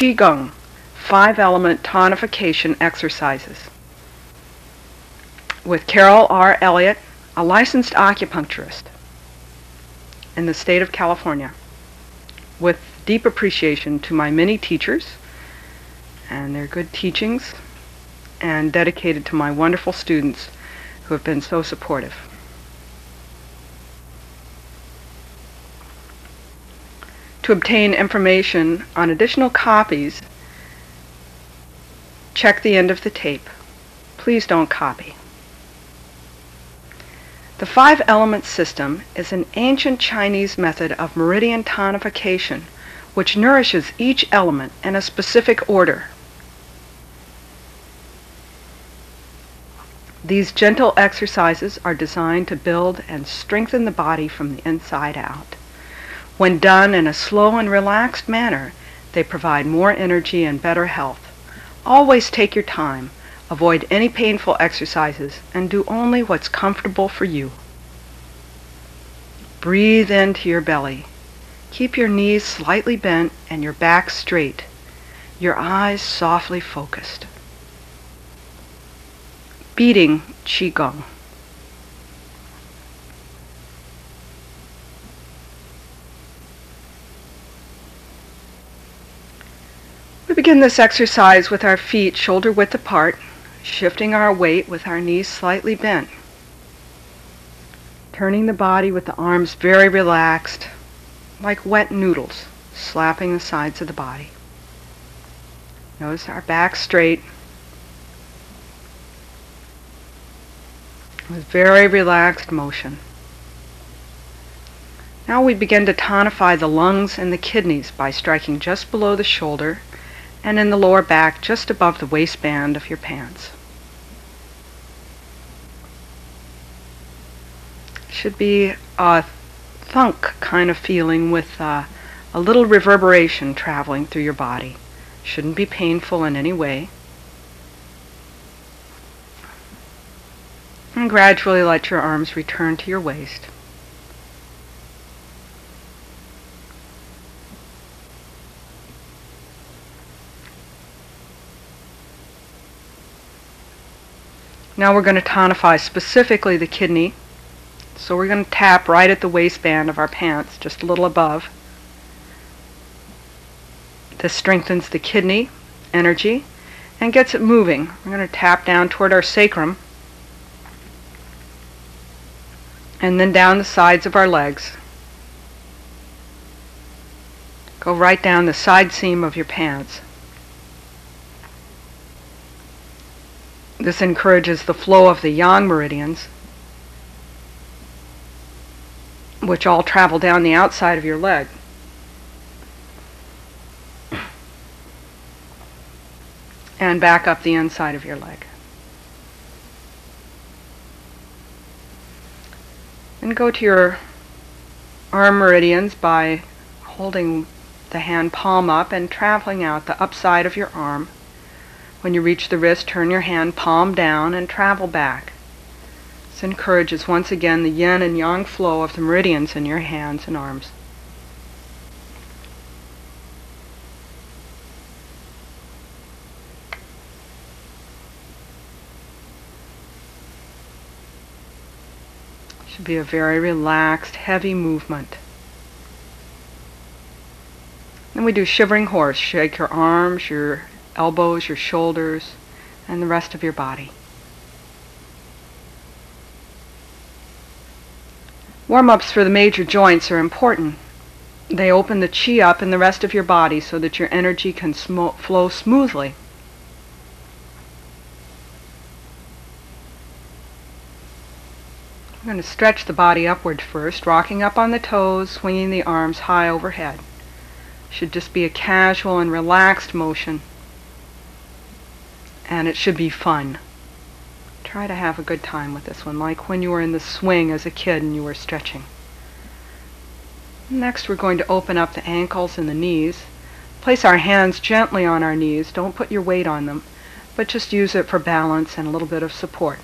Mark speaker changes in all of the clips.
Speaker 1: Qigong, 5-element tonification exercises with Carol R. Elliott, a licensed acupuncturist in the state of California, with deep appreciation to my many teachers and their good teachings, and dedicated to my wonderful students who have been so supportive. To obtain information on additional copies, check the end of the tape. Please don't copy. The 5-element system is an ancient Chinese method of meridian tonification which nourishes each element in a specific order. These gentle exercises are designed to build and strengthen the body from the inside out. When done in a slow and relaxed manner, they provide more energy and better health. Always take your time, avoid any painful exercises, and do only what's comfortable for you. Breathe into your belly. Keep your knees slightly bent and your back straight, your eyes softly focused. Beating Qigong. We begin this exercise with our feet shoulder width apart, shifting our weight with our knees slightly bent. Turning the body with the arms very relaxed, like wet noodles, slapping the sides of the body. Notice our back straight. With very relaxed motion. Now we begin to tonify the lungs and the kidneys by striking just below the shoulder and in the lower back just above the waistband of your pants. Should be a thunk kind of feeling with a little reverberation traveling through your body. Shouldn't be painful in any way. And gradually let your arms return to your waist. Now we're going to tonify specifically the kidney. So we're going to tap right at the waistband of our pants, just a little above. This strengthens the kidney energy and gets it moving. We're going to tap down toward our sacrum and then down the sides of our legs. Go right down the side seam of your pants. This encourages the flow of the yang meridians, which all travel down the outside of your leg. And back up the inside of your leg. And go to your arm meridians by holding the hand palm up and traveling out the upside of your arm. When you reach the wrist, turn your hand palm down and travel back. This encourages once again the yin and yang flow of the meridians in your hands and arms. Should be a very relaxed, heavy movement. Then we do shivering horse. Shake your arms, your elbows, your shoulders, and the rest of your body. Warm-ups for the major joints are important. They open the chi up in the rest of your body so that your energy can flow smoothly. I'm going to stretch the body upward first, rocking up on the toes, swinging the arms high overhead. Should just be a casual and relaxed motion. And it should be fun. Try to have a good time with this one, like when you were in the swing as a kid and you were stretching. Next, we're going to open up the ankles and the knees. Place our hands gently on our knees. Don't put your weight on them, but just use it for balance and a little bit of support.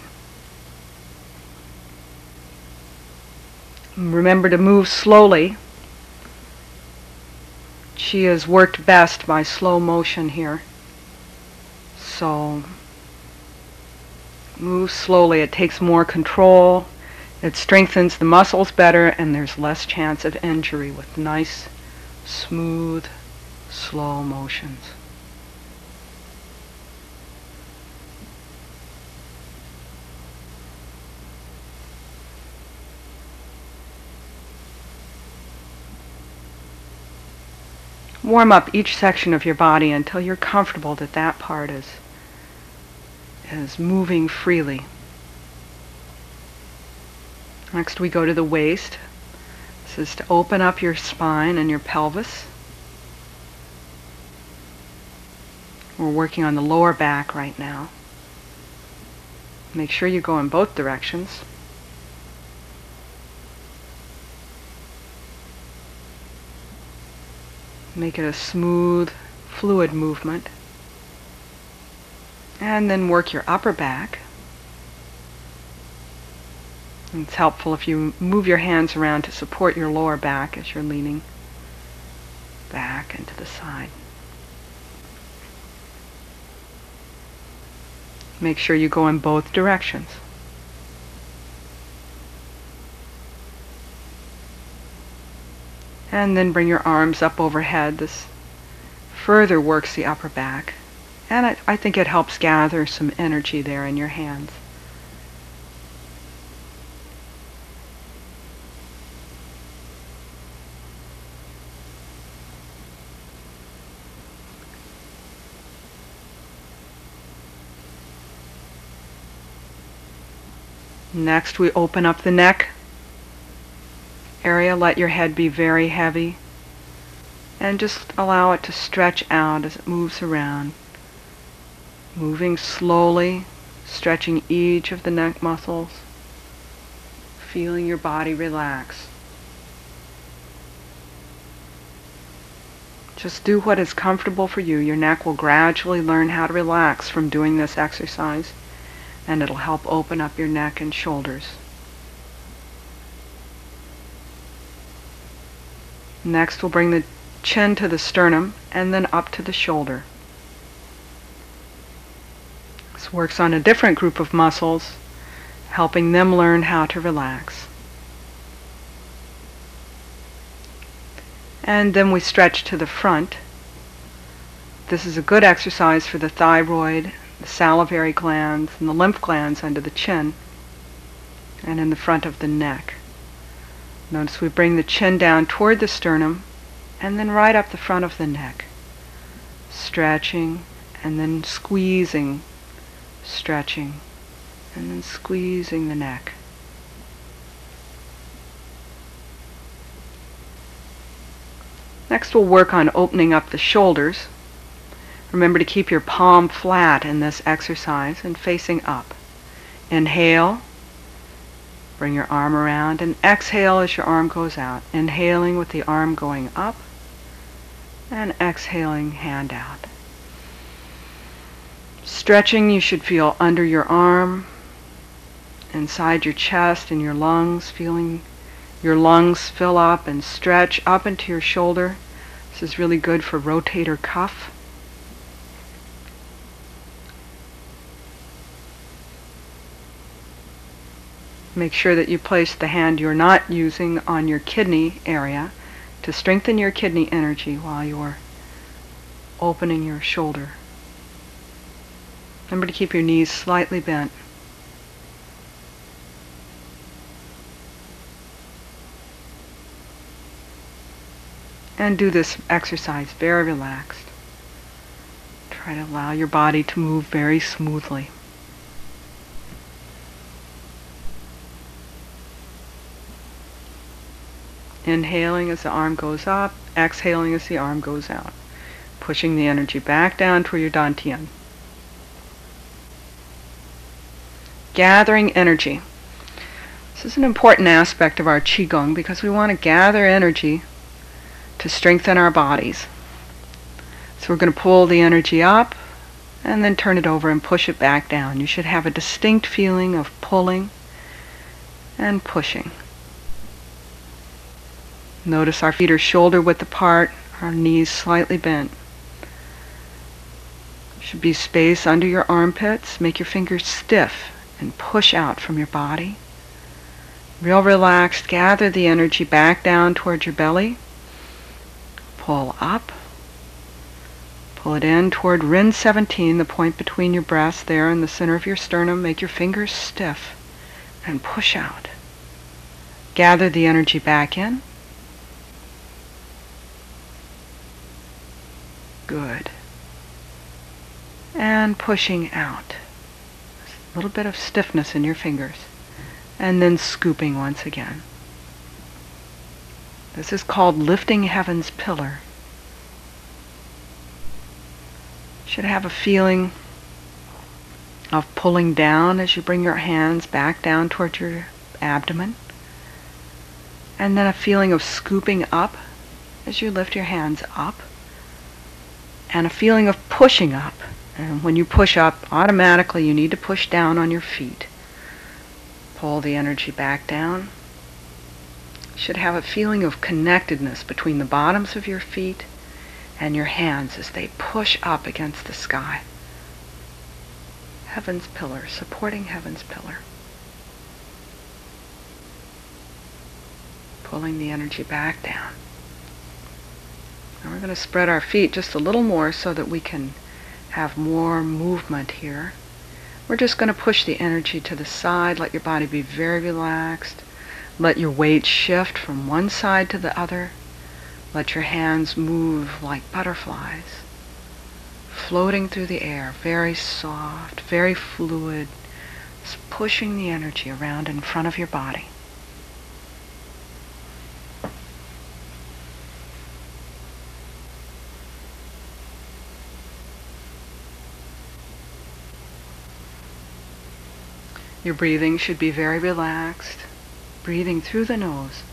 Speaker 1: Remember to move slowly. She is worked best by slow motion here. So move slowly. It takes more control. It strengthens the muscles better, and there's less chance of injury with nice, smooth, slow motions. Warm up each section of your body until you're comfortable that that part is moving freely. Next we go to the waist. This is to open up your spine and your pelvis. We're working on the lower back right now. Make sure you go in both directions. Make it a smooth, fluid movement. And then work your upper back. And it's helpful if you move your hands around to support your lower back as you're leaning back and to the side. Make sure you go in both directions. And then bring your arms up overhead. This further works the upper back. And I think it helps gather some energy there in your hands. Next, we open up the neck area. Let your head be very heavy. And just allow it to stretch out as it moves around. Moving slowly, stretching each of the neck muscles. Feeling your body relax. Just do what is comfortable for you. Your neck will gradually learn how to relax from doing this exercise, and it'll help open up your neck and shoulders. Next, we'll bring the chin to the sternum and then up to the shoulder. This works on a different group of muscles, helping them learn how to relax. And then we stretch to the front. This is a good exercise for the thyroid, the salivary glands, and the lymph glands under the chin and in the front of the neck. Notice we bring the chin down toward the sternum and then right up the front of the neck. Stretching and then squeezing, stretching, and then squeezing the neck. Next we'll work on opening up the shoulders. Remember to keep your palm flat in this exercise and facing up. Inhale, bring your arm around, and exhale as your arm goes out. Inhaling with the arm going up, and exhaling, hand out. Stretching, you should feel under your arm, inside your chest and your lungs, feeling your lungs fill up and stretch up into your shoulder. This is really good for rotator cuff. Make sure that you place the hand you're not using on your kidney area to strengthen your kidney energy while you're opening your shoulder. Remember to keep your knees slightly bent. And do this exercise very relaxed. Try to allow your body to move very smoothly. Inhaling as the arm goes up, exhaling as the arm goes out. Pushing the energy back down toward your dantian. Gathering energy. This is an important aspect of our Qigong because we want to gather energy to strengthen our bodies. So we're going to pull the energy up and then turn it over and push it back down. You should have a distinct feeling of pulling and pushing. Notice our feet are shoulder width apart, our knees slightly bent. Should be space under your armpits. Make your fingers stiff and push out from your body. Real relaxed. Gather the energy back down towards your belly. Pull up. Pull it in toward Rin 17, the point between your breasts there in the center of your sternum. Make your fingers stiff and push out. Gather the energy back in. Good. And pushing out. A little bit of stiffness in your fingers. And then scooping once again. This is called lifting heaven's pillar. Should have a feeling of pulling down as you bring your hands back down towards your abdomen. And then a feeling of scooping up as you lift your hands up. And a feeling of pushing up. And when you push up, automatically you need to push down on your feet. Pull the energy back down. You should have a feeling of connectedness between the bottoms of your feet and your hands as they push up against the sky. Heaven's pillar, supporting heaven's pillar. Pulling the energy back down. Now we're going to spread our feet just a little more so that we can have more movement here. We're just going to push the energy to the side. Let your body be very relaxed. Let your weight shift from one side to the other. Let your hands move like butterflies, floating through the air, very soft, very fluid, just pushing the energy around in front of your body. Your breathing should be very relaxed, breathing through the nose.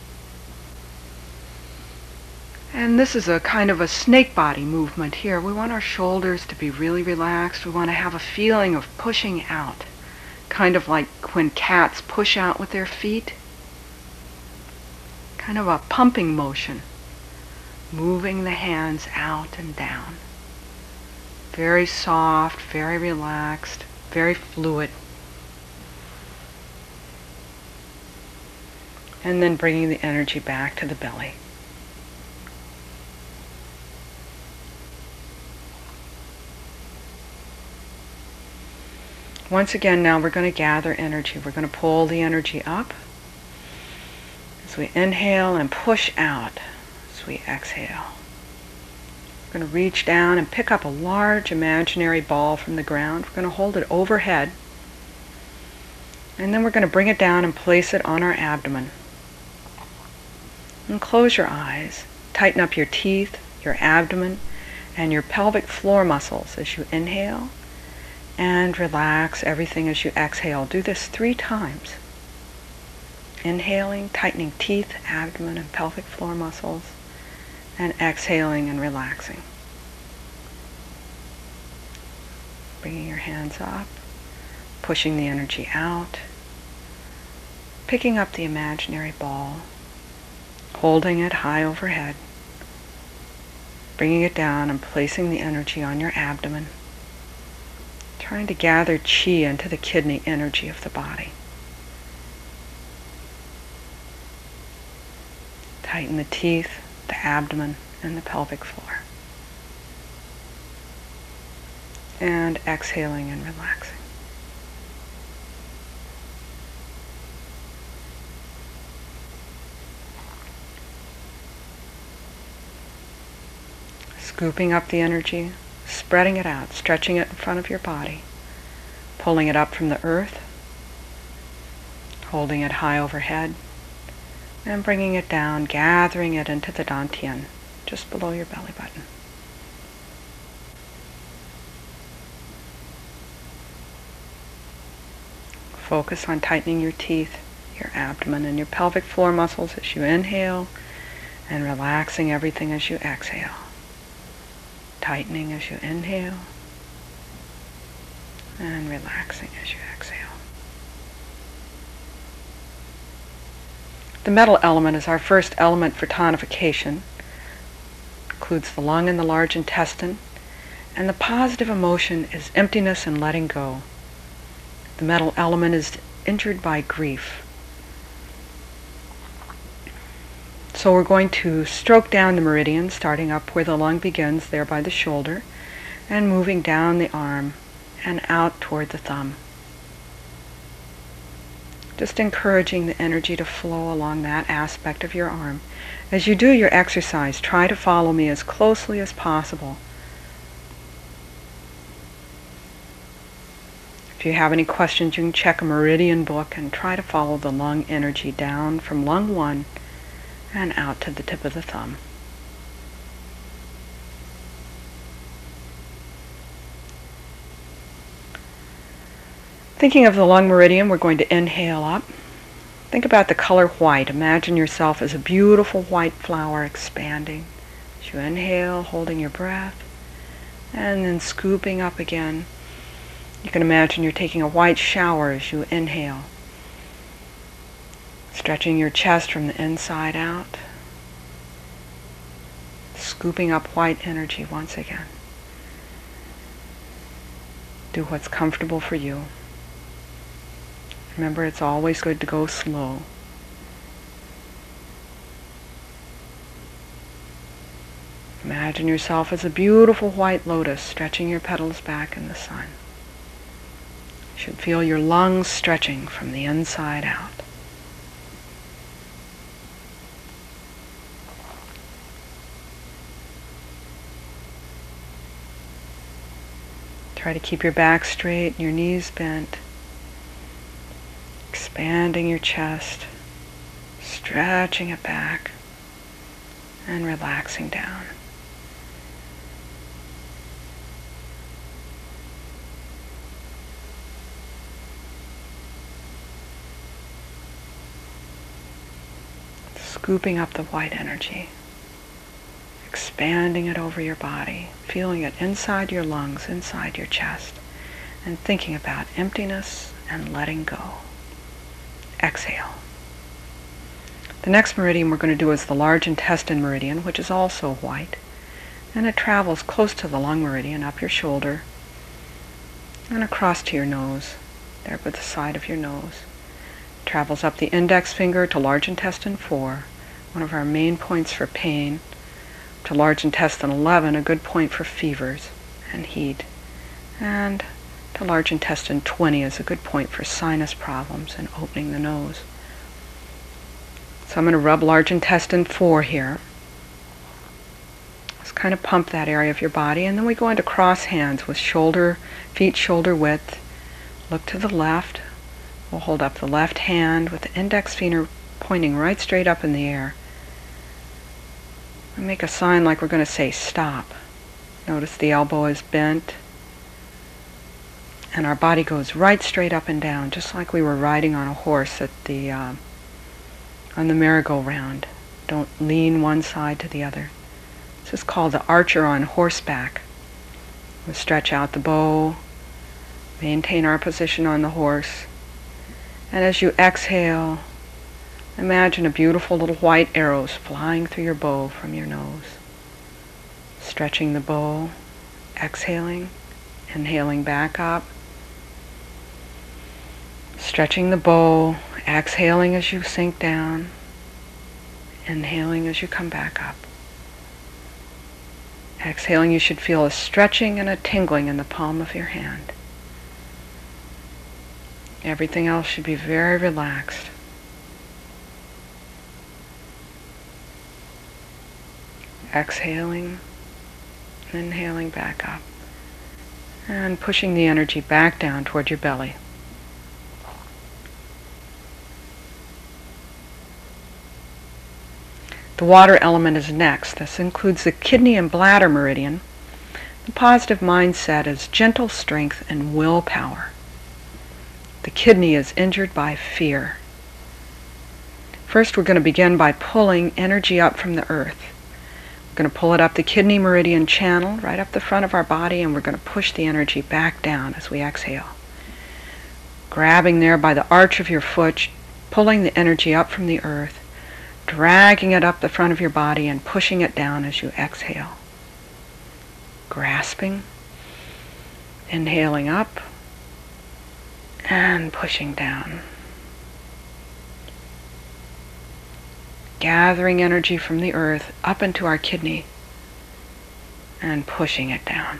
Speaker 1: And this is a kind of a snake body movement here. We want our shoulders to be really relaxed. We want to have a feeling of pushing out, kind of like when cats push out with their feet. Kind of a pumping motion, moving the hands out and down. Very soft, very relaxed, very fluid. And then bringing the energy back to the belly. Once again, now we're going to gather energy. We're going to pull the energy up as we inhale and push out as we exhale. We're going to reach down and pick up a large imaginary ball from the ground. We're going to hold it overhead. And then we're going to bring it down and place it on our abdomen. And close your eyes. Tighten up your teeth, your abdomen, and your pelvic floor muscles as you inhale. And relax everything as you exhale. Do this 3 times. Inhaling, tightening teeth, abdomen, and pelvic floor muscles. And exhaling and relaxing. Bringing your hands up. Pushing the energy out. Picking up the imaginary ball. Holding it high overhead, bringing it down and placing the energy on your abdomen, trying to gather chi into the kidney energy of the body. Tighten the teeth, the abdomen, and the pelvic floor. And exhaling and relaxing. Scooping up the energy, spreading it out, stretching it in front of your body, pulling it up from the earth, holding it high overhead, and bringing it down, gathering it into the dantian, just below your belly button. Focus on tightening your teeth, your abdomen, and your pelvic floor muscles as you inhale, and relaxing everything as you exhale. Tightening as you inhale, and relaxing as you exhale. The metal element is our first element for tonification. includes the lung and the large intestine, and the positive emotion is emptiness and letting go. The metal element is injured by grief. So we're going to stroke down the meridian, starting up where the lung begins, there by the shoulder, and moving down the arm and out toward the thumb. Just encouraging the energy to flow along that aspect of your arm. As you do your exercise, try to follow me as closely as possible. If you have any questions, you can check a meridian book and try to follow the lung energy down from lung 1 and out to the tip of the thumb. Thinking of the lung meridian, we're going to inhale up. Think about the color white. Imagine yourself as a beautiful white flower expanding. As you inhale, holding your breath, and then scooping up again. You can imagine you're taking a white shower as you inhale, stretching your chest from the inside out, scooping up white energy once again. Do what's comfortable for you. Remember, it's always good to go slow. Imagine yourself as a beautiful white lotus, stretching your petals back in the sun. You should feel your lungs stretching from the inside out. Try to keep your back straight and your knees bent. Expanding your chest, stretching it back, and relaxing down. Scooping up the white energy, expanding it over your body, feeling it inside your lungs, inside your chest, and thinking about emptiness and letting go. Exhale. The next meridian we're going to do is the large intestine meridian, which is also white, and it travels close to the lung meridian, up your shoulder, and across to your nose, there by the side of your nose. It travels up the index finger to large intestine 4, one of our main points for pain, to large intestine 11, a good point for fevers and heat, and to large intestine 20 is a good point for sinus problems and opening the nose. So I'm going to rub large intestine 4 here. Just kind of pump that area of your body, and then we go into cross hands with feet shoulder width. Look to the left. We'll hold up the left hand with the index finger pointing right straight up in the air. And make a sign like we're going to say stop. Notice the elbow is bent, and our body goes right straight up and down, just like we were riding on a horse at on the merry-go-round. Don't lean one side to the other. This is called the archer on horseback. We'll stretch out the bow, maintain our position on the horse, and as you exhale, imagine a beautiful little white arrows flying through your bow from your nose. Stretching the bow, exhaling, inhaling back up. Stretching the bow, exhaling as you sink down, inhaling as you come back up. Exhaling, you should feel a stretching and a tingling in the palm of your hand. Everything else should be very relaxed. Exhaling, inhaling back up, and pushing the energy back down toward your belly. The water element is next. This includes the kidney and bladder meridian. The positive mindset is gentle strength and willpower. The kidney is injured by fear. First, we're going to begin by pulling energy up from the earth. We're going to pull it up the kidney meridian channel, right up the front of our body, and we're going to push the energy back down as we exhale. Grabbing there by the arch of your foot, pulling the energy up from the earth, dragging it up the front of your body and pushing it down as you exhale. grasping. Inhaling up and pushing down. Gathering energy from the earth up into our kidney and pushing it down.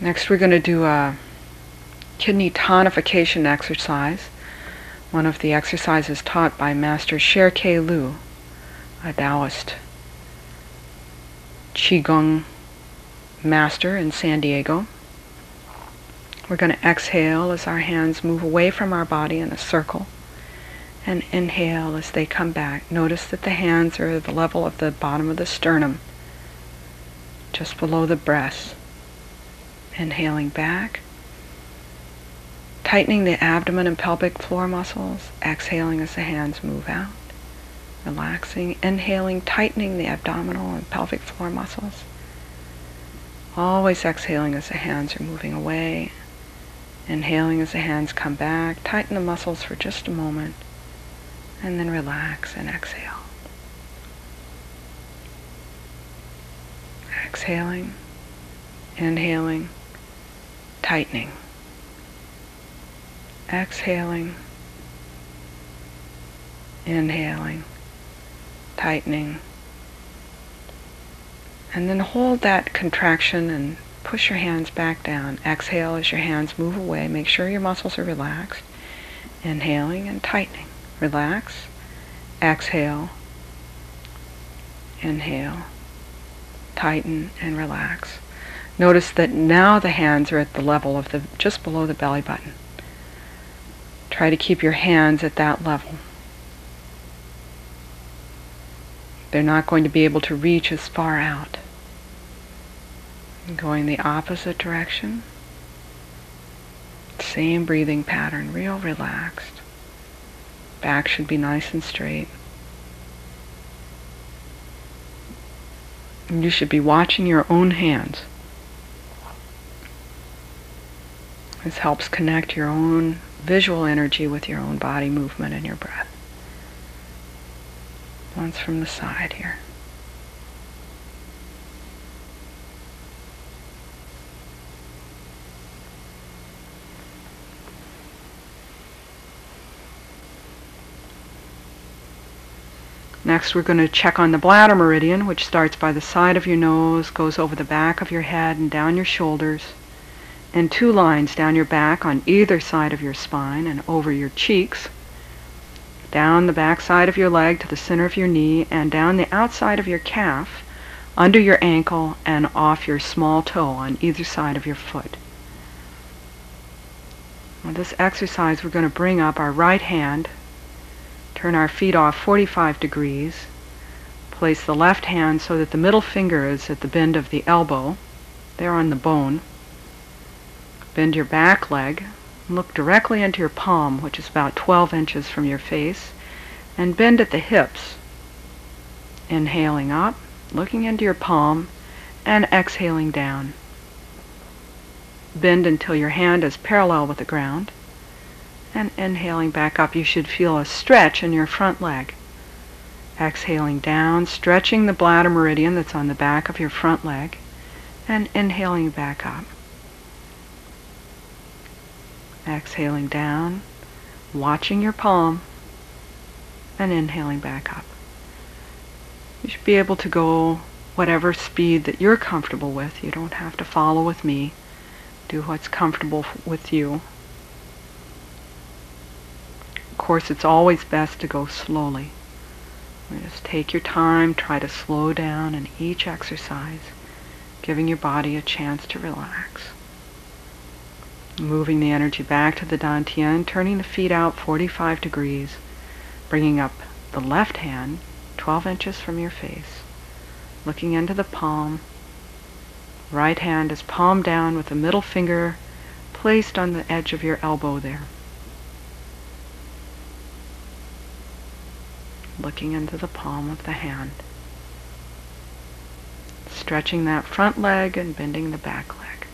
Speaker 1: Next we're going to do a kidney tonification exercise. One of the exercises taught by Master Sher-Ke Lu, a Taoist Qigong master in San Diego. We're going to exhale as our hands move away from our body in a circle, and inhale as they come back. Notice that the hands are at the level of the bottom of the sternum, just below the breast. Inhaling back, tightening the abdomen and pelvic floor muscles, exhaling as the hands move out, relaxing, inhaling, tightening the abdominal and pelvic floor muscles, always exhaling as the hands are moving away, inhaling as the hands come back, tighten the muscles for just a moment, and then relax and exhale. Exhaling, inhaling, tightening. Exhaling, inhaling, tightening. And then hold that contraction and push your hands back down. Exhale as your hands move away. Make sure your muscles are relaxed. Inhaling and tightening. Relax. Exhale. Inhale. Tighten and relax. Notice that now the hands are at the level of the just below the belly button. Try to keep your hands at that level. They're not going to be able to reach as far out. Going the opposite direction. Same breathing pattern, real relaxed. Back should be nice and straight. And you should be watching your own hands. This helps connect your own visual energy with your own body movement and your breath. Once from the side here. Next we're going to check on the bladder meridian, which starts by the side of your nose, goes over the back of your head and down your shoulders, and 2 lines down your back on either side of your spine and over your cheeks, down the back side of your leg to the center of your knee, and down the outside of your calf, under your ankle, and off your small toe on either side of your foot. With this exercise, we're going to bring up our right hand, turn our feet off 45 degrees, place the left hand so that the middle finger is at the bend of the elbow, there on the bone. Bend your back leg, look directly into your palm, which is about 12 inches from your face, and bend at the hips. Inhaling up, looking into your palm, and exhaling down. Bend until your hand is parallel with the ground, and inhaling back up. You should feel a stretch in your front leg. Exhaling down, stretching the bladder meridian that's on the back of your front leg, and inhaling back up. Exhaling down, watching your palm, and inhaling back up. You should be able to go whatever speed that you're comfortable with. You don't have to follow with me. Do what's comfortable with you. Of course, it's always best to go slowly. Just take your time, try to slow down in each exercise, giving your body a chance to relax. Moving the energy back to the dantian, turning the feet out 45 degrees, bringing up the left hand 12 inches from your face, looking into the palm. Right hand is palm down with the middle finger placed on the edge of your elbow there. Looking into the palm of the hand. stretching that front leg and bending the back leg.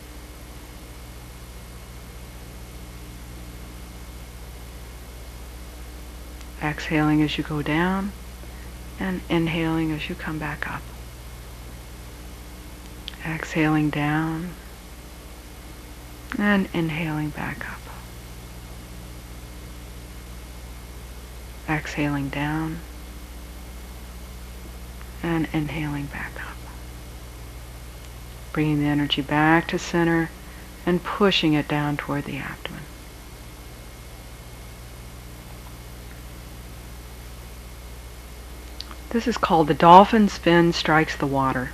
Speaker 1: Exhaling as you go down and inhaling as you come back up. Exhaling down and inhaling back up. Exhaling down and inhaling back up. Bringing the energy back to center and pushing it down toward the abdomen. This is called the dolphin's fin strikes the water.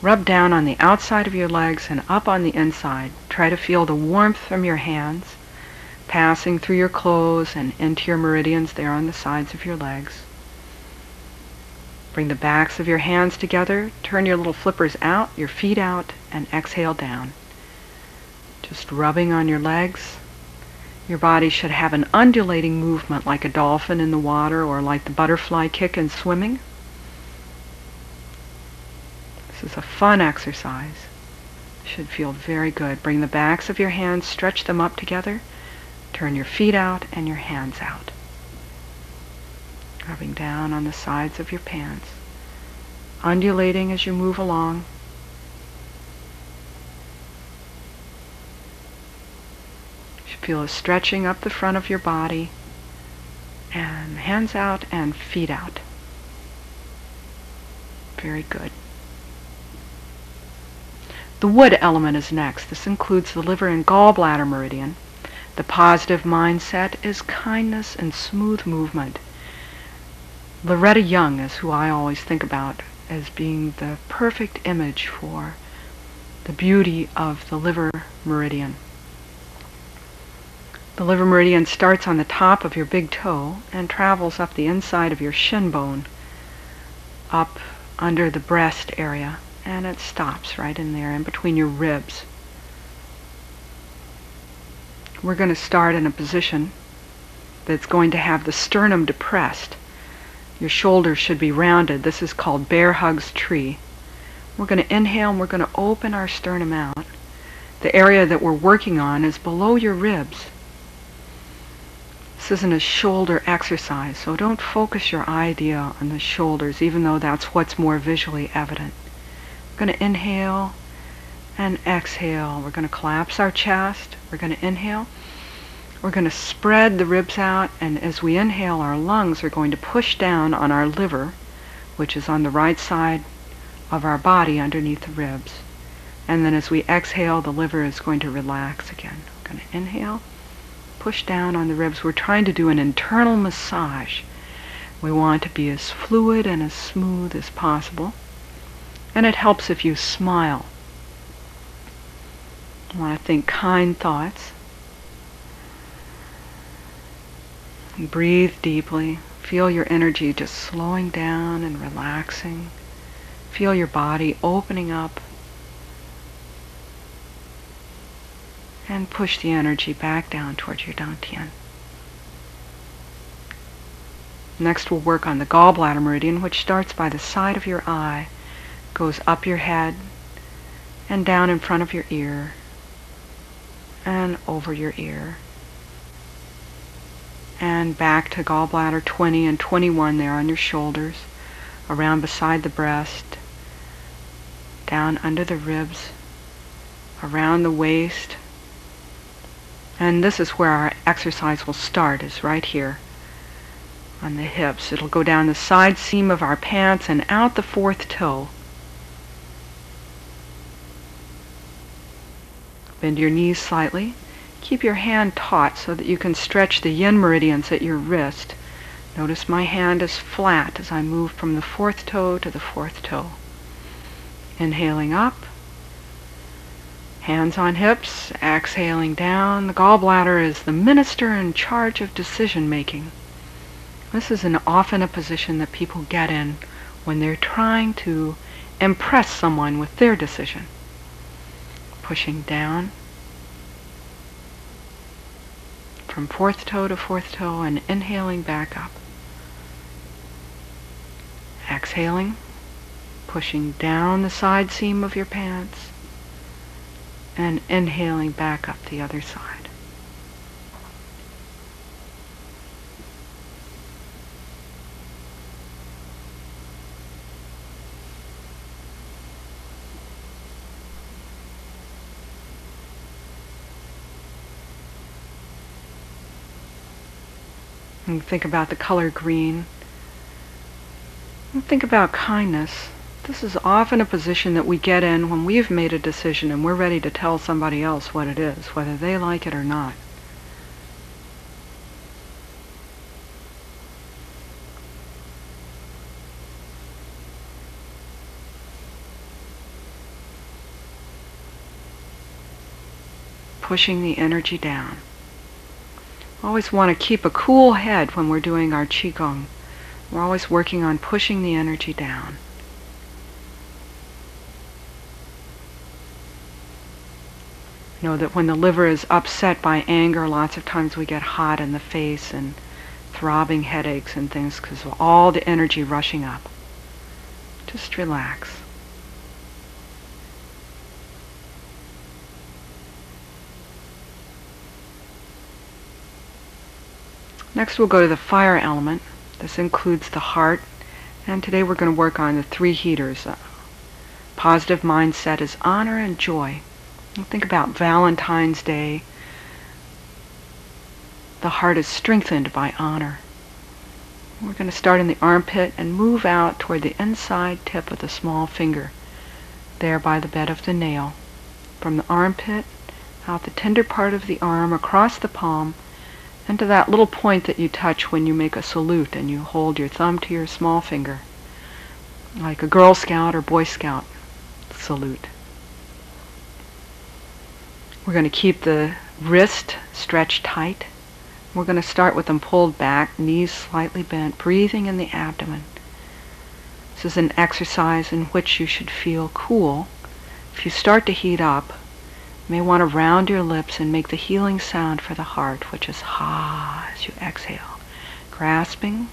Speaker 1: Rub down on the outside of your legs and up on the inside. Try to feel the warmth from your hands passing through your clothes and into your meridians there on the sides of your legs. Bring the backs of your hands together, turn your little flippers out, your feet out, and exhale down. Just rubbing on your legs. Your body should have an undulating movement like a dolphin in the water or like the butterfly kick in swimming. This is a fun exercise. Should feel very good. Bring the backs of your hands, stretch them up together, turn your feet out and your hands out. Rubbing down on the sides of your pants, undulating as you move along. You should feel a stretching up the front of your body, and hands out and feet out. Very good. The wood element is next. This includes the liver and gallbladder meridian. The positive mindset is kindness and smooth movement. Loretta Young is who I always think about as being the perfect image for the beauty of the liver meridian. The liver meridian starts on the top of your big toe and travels up the inside of your shin bone, up under the breast area, and it stops right in there in between your ribs. We're going to start in a position that's going to have the sternum depressed. Your shoulders should be rounded. This is called bear hugs tree. We're going to inhale and we're going to open our sternum out. The area that we're working on is below your ribs. This isn't a shoulder exercise, so don't focus your idea on the shoulders, even though that's what's more visually evident. We're going to inhale and exhale. We're going to collapse our chest. We're going to inhale. We're going to spread the ribs out, and as we inhale, our lungs are going to push down on our liver, which is on the right side of our body underneath the ribs. And then as we exhale, the liver is going to relax again. We're going to inhale, push down on the ribs. We're trying to do an internal massage. We want to be as fluid and as smooth as possible. And it helps if you smile. You want to think kind thoughts. Breathe deeply. Feel your energy just slowing down and relaxing. Feel your body opening up. And push the energy back down towards your dantian. Next we'll work on the gallbladder meridian, which starts by the side of your eye, goes up your head, and down in front of your ear, and over your ear, and back to gallbladder 20 and 21 there on your shoulders, around beside the breast, down under the ribs, around the waist. And this is where our exercise will start, is right here on the hips. It'll go down the side seam of our pants and out the fourth toe. Bend your knees slightly. Keep your hand taut so that you can stretch the yin meridians at your wrist. Notice my hand is flat as I move from the fourth toe to the fourth toe. Inhaling up. Hands on hips, exhaling down. The gallbladder is the minister in charge of decision making. This is often a position that people get in when they're trying to impress someone with their decision. Pushing down from fourth toe to fourth toe and inhaling back up. Exhaling, pushing down the side seam of your pants and inhaling back up the other side. And think about the color green. And think about kindness. This is often a position that we get in when we've made a decision and we're ready to tell somebody else what it is, whether they like it or not. Pushing the energy down. Always want to keep a cool head when we're doing our Qigong. We're always working on pushing the energy down. Know that when the liver is upset by anger, lots of times we get hot in the face and throbbing headaches and things because of all the energy rushing up. Just relax. Next we'll go to the fire element. This includes the heart, and today we're going to work on the three heaters. Positive mindset is honor and joy. And think about Valentine's Day. The heart is strengthened by honor. We're going to start in the armpit and move out toward the inside tip of the small finger, there by the bed of the nail. From the armpit, out the tender part of the arm, across the palm, and to that little point that you touch when you make a salute and you hold your thumb to your small finger, like a Girl Scout or Boy Scout salute. We're going to keep the wrist stretched tight. We're going to start with them pulled back, knees slightly bent, breathing in the abdomen. This is an exercise in which you should feel cool. If you start to heat up, you may want to round your lips and make the healing sound for the heart, which is ha as you exhale. Grasping,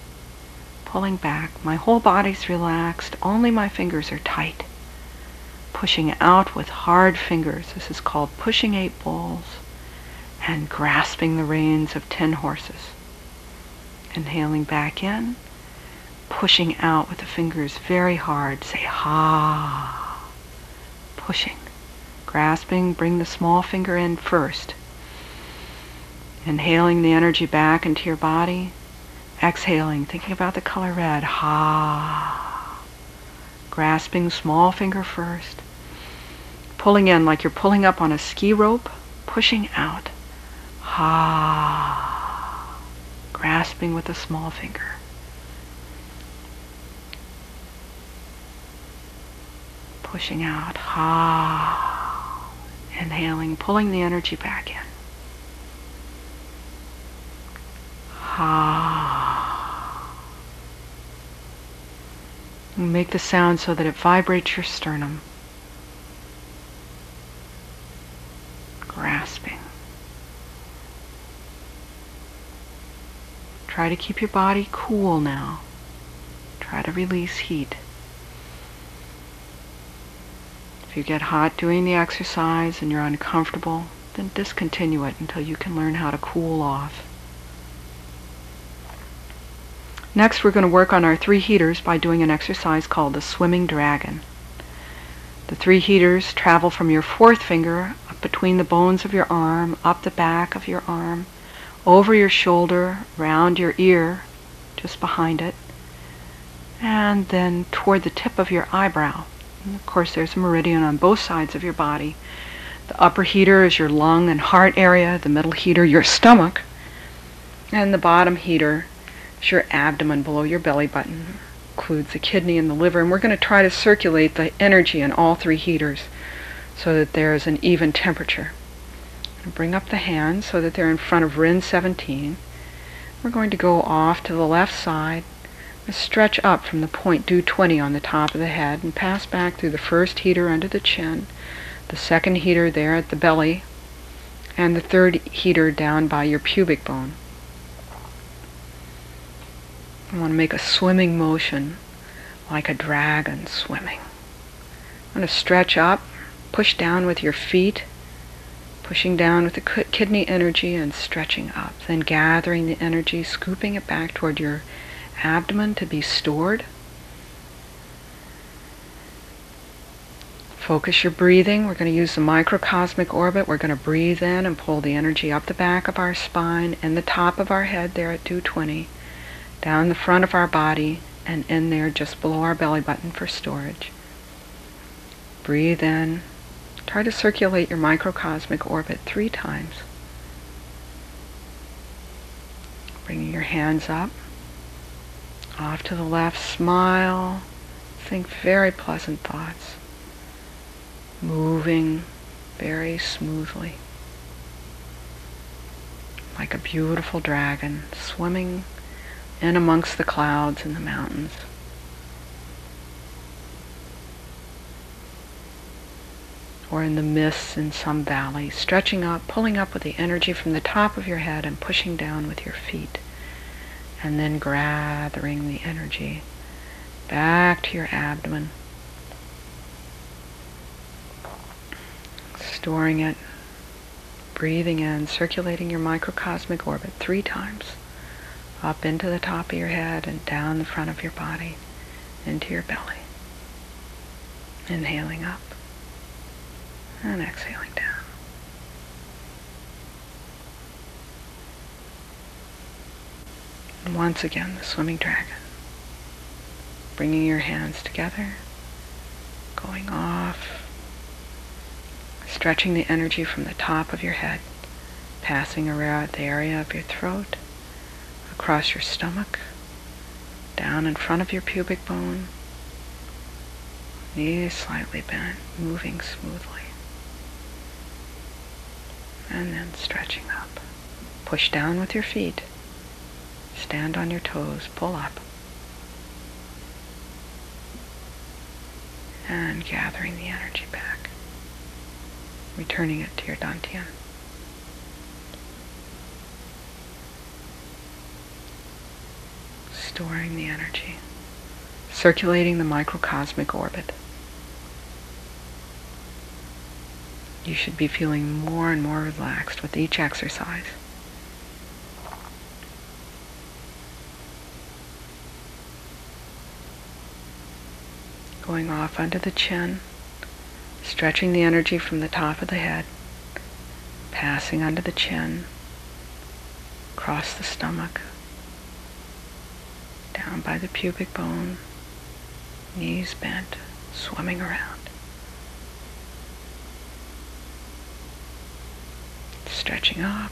Speaker 1: pulling back. My whole body's relaxed, only my fingers are tight. Pushing out with hard fingers. This is called pushing 8 bulls and grasping the reins of 10 horses. Inhaling back in, pushing out with the fingers very hard. Say ha. Pushing. Grasping, bring the small finger in first. Inhaling the energy back into your body. Exhaling, thinking about the color red. Ha. Grasping, small finger first. Pulling in like you're pulling up on a ski rope. Pushing out. Ha. Grasping with the small finger. Pushing out. Ha. Inhaling, pulling the energy back in. Ha. And make the sound so that it vibrates your sternum. Grasping. Try to keep your body cool now. Try to release heat. If you get hot doing the exercise and you're uncomfortable, then discontinue it until you can learn how to cool off. Next, we're going to work on our 3 heaters by doing an exercise called the swimming dragon. The 3 heaters travel from your 4th finger up between the bones of your arm, up the back of your arm, over your shoulder, round your ear, just behind it, and then toward the tip of your eyebrow. And of course, there's a meridian on both sides of your body. The upper heater is your lung and heart area, the middle heater your stomach, and the bottom heater is your abdomen below your belly button. Includes the kidney and the liver, and we're going to try to circulate the energy in all 3 heaters so that there's an even temperature. Bring up the hands so that they're in front of Rin 17. We're going to go off to the left side, stretch up from the point due 20 on the top of the head, and pass back through the 1st heater under the chin, the 2nd heater there at the belly, and the 3rd heater down by your pubic bone. I want to make a swimming motion like a dragon swimming. I'm going to stretch up, push down with your feet, pushing down with the kidney energy and stretching up, then gathering the energy, scooping it back toward your abdomen to be stored. Focus your breathing. We're going to use the microcosmic orbit. We're going to breathe in and pull the energy up the back of our spine and the top of our head there at 220, down the front of our body and in there just below our belly button for storage. Breathe in. Try to circulate your microcosmic orbit 3 times. Bringing your hands up. Off to the left, smile. Think very pleasant thoughts. Moving very smoothly. Like a beautiful dragon swimming in amongst the clouds and the mountains. Or in the mists in some valley, stretching up, pulling up with the energy from the top of your head and pushing down with your feet. And then gathering the energy back to your abdomen. Storing it, breathing in, circulating your microcosmic orbit 3 times. Up into the top of your head and down the front of your body, into your belly. Inhaling up and exhaling down. And once again, the swimming dragon. Bringing your hands together, going off, stretching the energy from the top of your head, passing around the area of your throat, across your stomach, down in front of your pubic bone, knees slightly bent, moving smoothly. And then stretching up. Push down with your feet. Stand on your toes, pull up. And gathering the energy back. Returning it to your dantian. Storing the energy. Circulating the microcosmic orbit. You should be feeling more and more relaxed with each exercise. Going off under the chin, stretching the energy from the top of the head, passing under the chin, across the stomach, down by the pubic bone, knees bent, swimming around. Stretching up,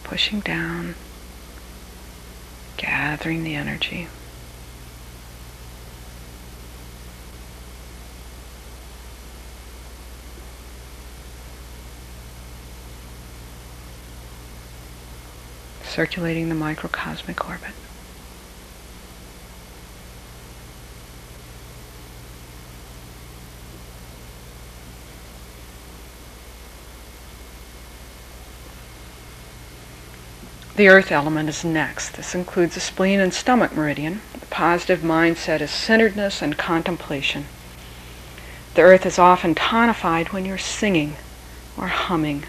Speaker 1: pushing down, gathering the energy. Circulating the microcosmic orbit. The earth element is next. This includes the spleen and stomach meridian. The positive mindset is centeredness and contemplation. The earth is often tonified when you're singing or humming.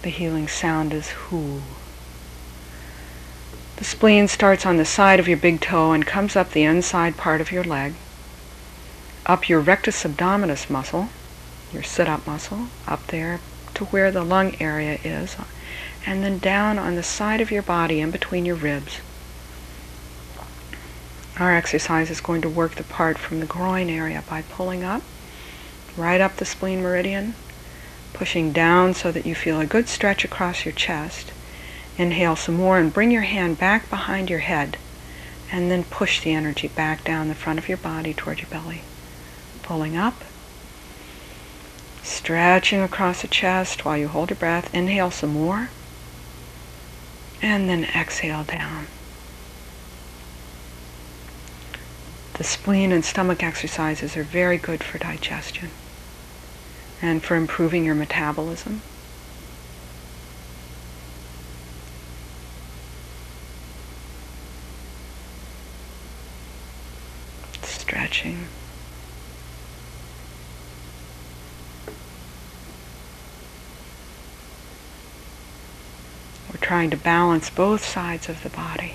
Speaker 1: The healing sound is hu. The spleen starts on the side of your big toe and comes up the inside part of your leg, up your rectus abdominis muscle, your sit-up muscle, up there to where the lung area is, and then down on the side of your body in between your ribs. Our exercise is going to work the part from the groin area by pulling up, right up the spleen meridian, pushing down so that you feel a good stretch across your chest. Inhale some more and bring your hand back behind your head, and then push the energy back down the front of your body toward your belly. Pulling up, stretching across the chest while you hold your breath. Inhale some more. And then exhale down. The spleen and stomach exercises are very good for digestion and for improving your metabolism. stretching. We're trying to balance both sides of the body.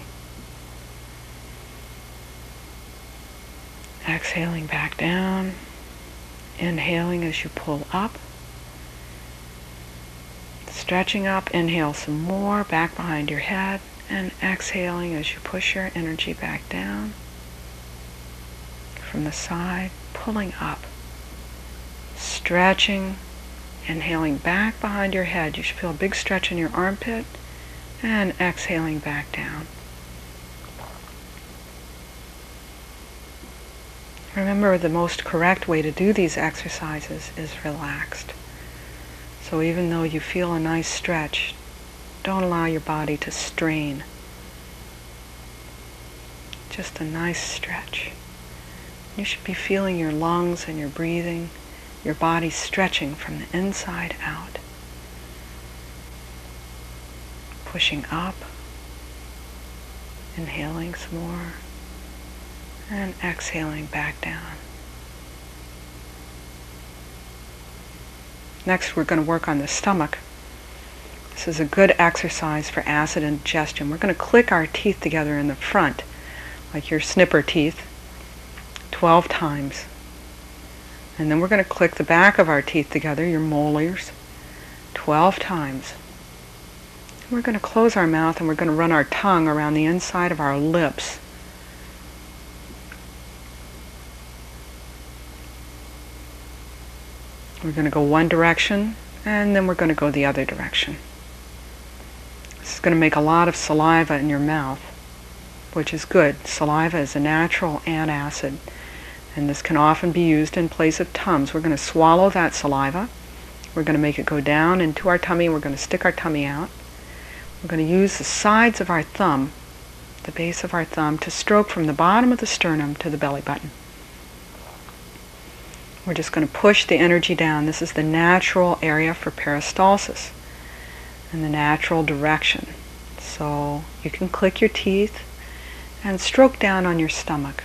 Speaker 1: Exhaling back down. Inhaling as you pull up. Stretching up, inhale some more, back behind your head, and exhaling as you push your energy back down. From the side, pulling up. Stretching, inhaling back behind your head. You should feel a big stretch in your armpit, and exhaling back down. Remember, the most correct way to do these exercises is relaxed. So even though you feel a nice stretch, don't allow your body to strain. Just a nice stretch. You should be feeling your lungs and your breathing, your body stretching from the inside out. Pushing up, inhaling some more, and exhaling back down. Next, we're going to work on the stomach. This is a good exercise for acid indigestion. We're going to click our teeth together in the front, like your snipper teeth, 12 times. And then we're going to click the back of our teeth together, your molars, 12 times. We're going to close our mouth and we're going to run our tongue around the inside of our lips. We're going to go one direction, and then we're going to go the other direction. This is going to make a lot of saliva in your mouth, which is good. Saliva is a natural antacid, and this can often be used in place of Tums. We're going to swallow that saliva. We're going to make it go down into our tummy. We're going to stick our tummy out. We're going to use the sides of our thumb, the base of our thumb, to stroke from the bottom of the sternum to the belly button. We're just going to push the energy down. This is the natural area for peristalsis and the natural direction. So you can click your teeth and stroke down on your stomach.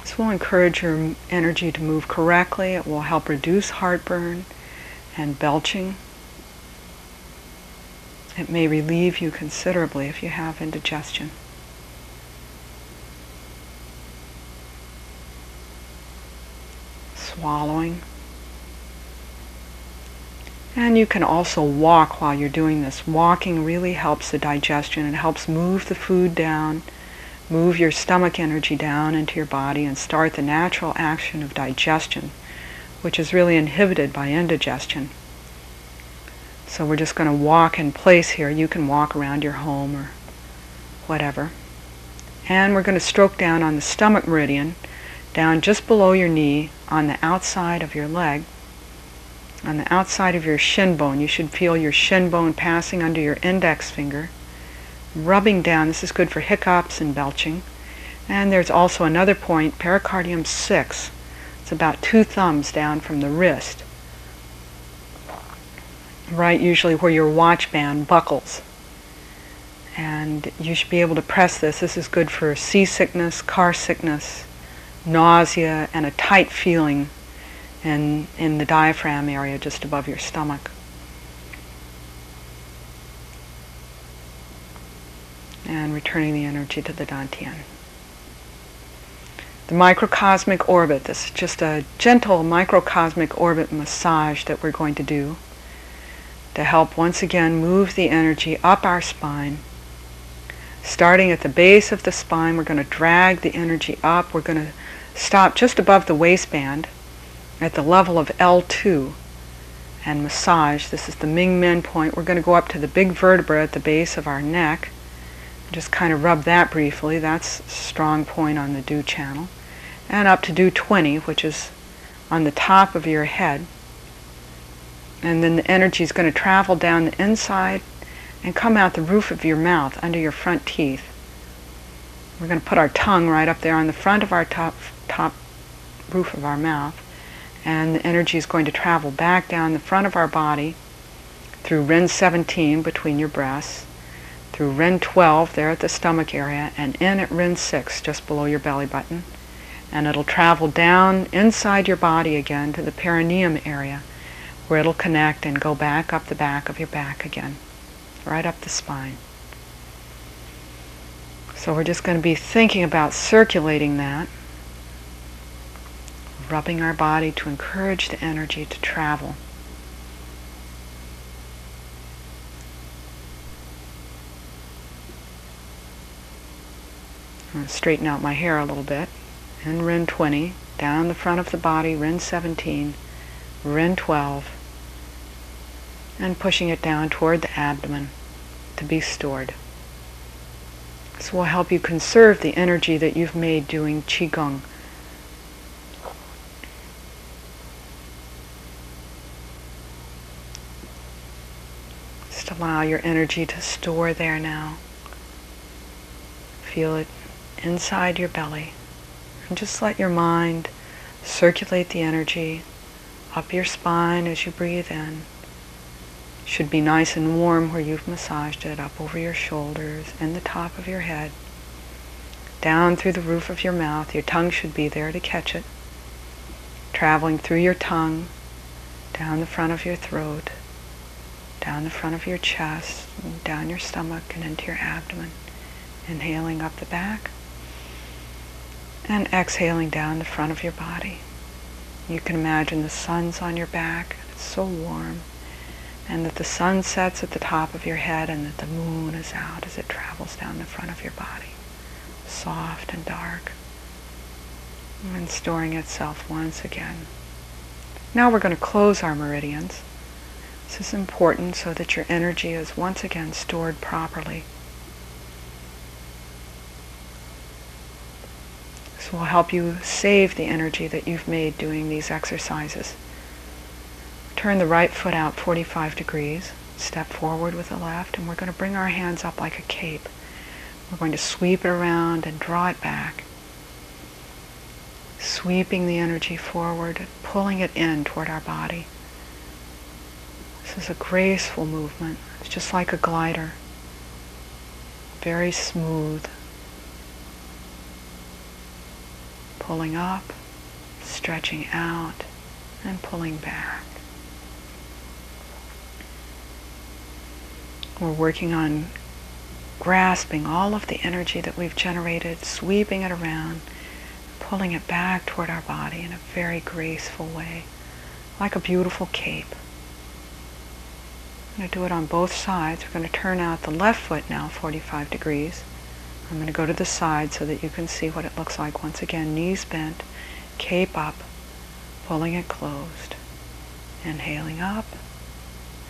Speaker 1: This will encourage your energy to move correctly. It will help reduce heartburn and belching. It may relieve you considerably if you have indigestion. Swallowing. And you can also walk while you're doing this. Walking really helps the digestion. It helps move the food down, move your stomach energy down into your body, and start the natural action of digestion, which is really inhibited by indigestion. So we're just going to walk in place here. You can walk around your home or whatever. And we're going to stroke down on the stomach meridian, down just below your knee, on the outside of your leg, on the outside of your shin bone. You should feel your shin bone passing under your index finger, rubbing down. This is good for hiccups and belching. And there's also another point, pericardium 6. It's about 2 thumbs down from the wrist, right usually where your watch band buckles. And you should be able to press this. This is good for seasickness, car sickness, nausea, and a tight feeling in the diaphragm area just above your stomach. And returning the energy to the dantian. The microcosmic orbit. This is just a gentle microcosmic orbit massage that we're going to do to help once again move the energy up our spine. Starting at the base of the spine, we're going to drag the energy up. We're going to stop just above the waistband at the level of L2 and massage. This is the Ming Men point. We're going to go up to the big vertebra at the base of our neck. Just kind of rub that briefly. That's a strong point on the Do channel. And up to Do 20, which is on the top of your head. And then the energy is going to travel down the inside and come out the roof of your mouth, under your front teeth. We're going to put our tongue right up there on the front of our top roof of our mouth. And the energy is going to travel back down the front of our body through Ren 17 between your breasts, through Ren 12 there at the stomach area, and in at Ren 6 just below your belly button, And it'll travel down inside your body again to the perineum area, where it'll connect and go back up the back of your back again, right up the spine. So we're just going to be thinking about circulating that, rubbing our body to encourage the energy to travel. I'm going to straighten out my hair a little bit. In Rin 20, down the front of the body, Rin 17, Rin 12, and pushing it down toward the abdomen to be stored. This will help you conserve the energy that you've made doing Qigong. Just allow your energy to store there now. Feel it inside your belly. And just let your mind circulate the energy up your spine as you breathe in. Should be nice and warm where you've massaged it, up over your shoulders and the top of your head. Down through the roof of your mouth. Your tongue should be there to catch it. Traveling through your tongue, down the front of your throat, down the front of your chest, and down your stomach and into your abdomen. Inhaling up the back. And exhaling down the front of your body. You can imagine the sun's on your back. It's so warm. And that the sun sets at the top of your head and that the moon is out as it travels down the front of your body. Soft and dark. And storing itself once again. Now we're going to close our meridians. This is important so that your energy is once again stored properly. This will help you save the energy that you've made doing these exercises. Turn the right foot out 45 degrees. Step forward with the left, and we're going to bring our hands up like a cape. We're going to sweep it around and draw it back. Sweeping the energy forward, pulling it in toward our body. This is a graceful movement. It's just like a glider. Very smooth. Pulling up, stretching out, and pulling back. We're working on grasping all of the energy that we've generated, sweeping it around, pulling it back toward our body in a very graceful way, like a beautiful cape. I'm going to do it on both sides. We're going to turn out the left foot now 45 degrees. I'm going to go to the side so that you can see what it looks like. Once again, knees bent, cape up, pulling it closed. Inhaling up,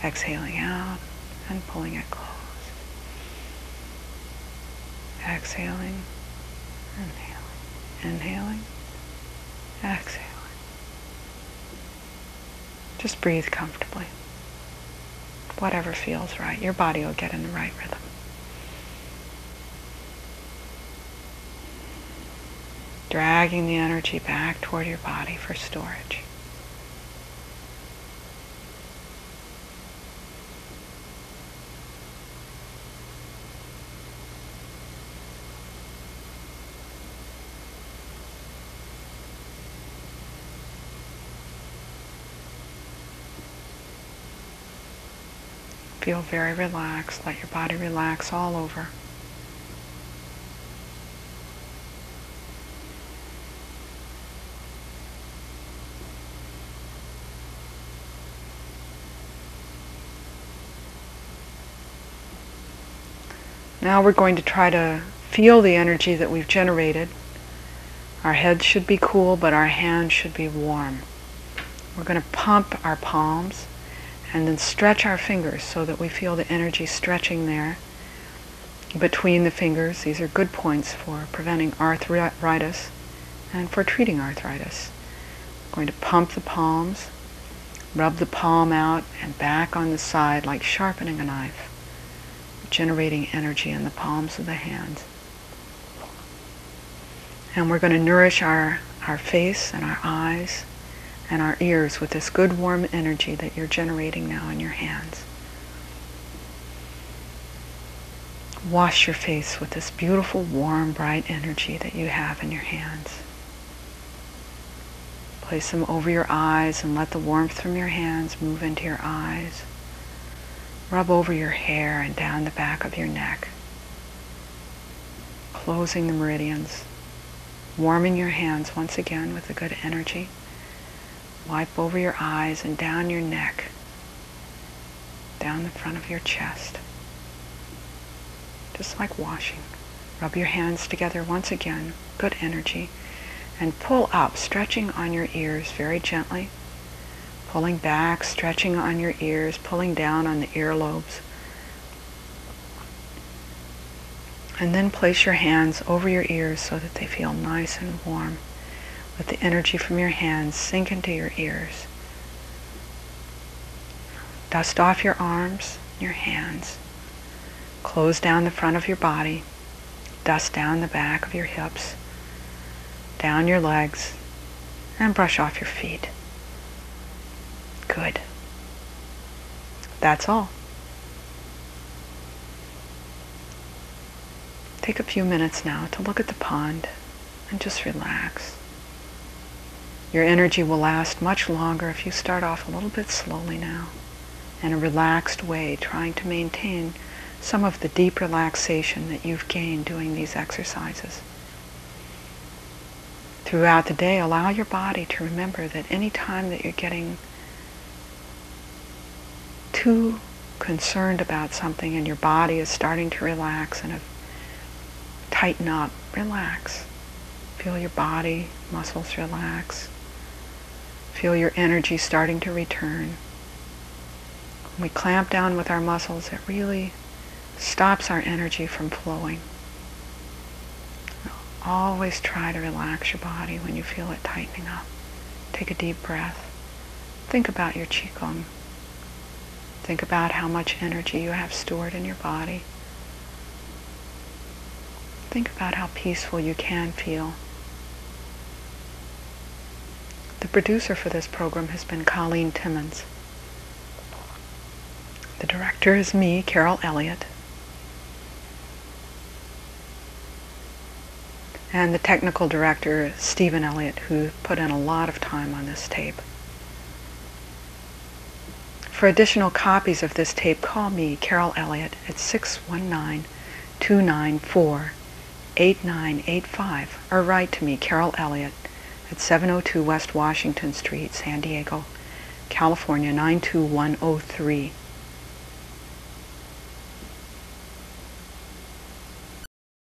Speaker 1: exhaling out, and pulling it closed. Exhaling, inhaling, inhaling, exhaling. Just breathe comfortably. Whatever feels right. Your body will get in the right rhythm. Dragging the energy back toward your body for storage. Feel very relaxed. Let your body relax all over. Now we're going to try to feel the energy that we've generated. Our heads should be cool, but our hands should be warm. We're going to pump our palms and then stretch our fingers so that we feel the energy stretching there between the fingers. These are good points for preventing arthritis and for treating arthritis. We're going to pump the palms, rub the palm out and back on the side like sharpening a knife, generating energy in the palms of the hands. And we're going to nourish our face and our eyes and our ears with this good warm energy that you're generating now in your hands. Wash your face with this beautiful warm bright energy that you have in your hands. Place them over your eyes and let the warmth from your hands move into your eyes. Rub over your hair and down the back of your neck, closing the meridians, warming your hands once again with a good energy. Wipe over your eyes and down your neck, down the front of your chest, just like washing. Rub your hands together once again, good energy, and pull up, stretching on your ears very gently, pulling back, stretching on your ears, pulling down on the earlobes. And then place your hands over your ears so that they feel nice and warm. Let the energy from your hands sink into your ears. Dust off your arms, your hands. Close down the front of your body. Dust down the back of your hips, down your legs, and brush off your feet. Good. That's all. Take a few minutes now to look at the pond and just relax. Your energy will last much longer if you start off a little bit slowly now, in a relaxed way, trying to maintain some of the deep relaxation that you've gained doing these exercises. Throughout the day, allow your body to remember that any time that you're getting too concerned about something and your body is starting to relax and tighten up, relax. Feel your body, muscles relax. Feel your energy starting to return. When we clamp down with our muscles, it really stops our energy from flowing. Always try to relax your body when you feel it tightening up. Take a deep breath. Think about your Qigong. Think about how much energy you have stored in your body. Think about how peaceful you can feel. The producer for this program has been Colleen Timmons. The director is me, Carol Elliott. And the technical director is Stephen Elliott, who put in a lot of time on this tape. For additional copies of this tape, call me, Carol Elliott, at 619-294-8985, or write to me, Carol Elliott, at 702 West Washington Street, San Diego, California, 92103.